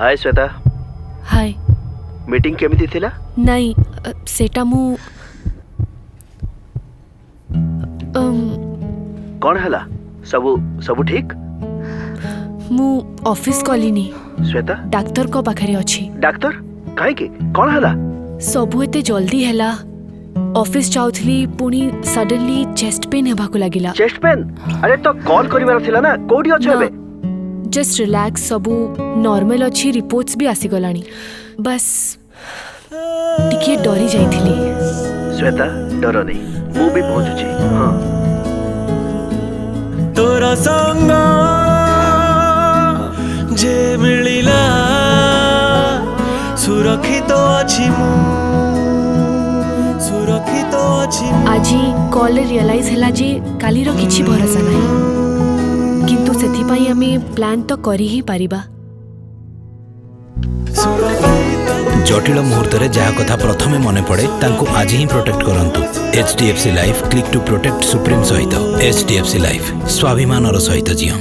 हाय श्वेता, हाय। Meeting केमिति थिला? नहीं सेटा मु कौन हला? सबु ठीक? मु ऑफिस कलिनी श्वेता, डाक्टर को पाखरे अछि। डाक्टर काहे के कौन हला? सबु एते जल्दी हैला। ऑफिस जाउथली पुनी सडनली चेस्ट पेन हेबाकु लागिला। Chest pain? अरे तो कॉल करिवार थिला ना, कोडी अछ एबे? जस्ट रिलैक्स, सबु नॉर्मल अछि, रिपोर्ट्स भी आसी गलानी। बस टिके डरी जाइथिली। श्वेता डर नहीं, मु भी पहुंचुची। हां तोरा संग जे मिलिला सुरक्षित अछि मु, सुरक्षित अछि मु। आजी कॉल रियलाइज हैला जे काली रो किछि भरोसा नाही, किंतु सेथि पई हमें प्लान तो करी ही पारिबा। जटिल मुहूर्त रे जहा कथा प्रथमे मने पड़े तांको आज ही प्रोटेक्ट करंतु। HDFC life, click to protect supreme सहित। HDFC लाइफ, स्वाभिमान सहित जियो।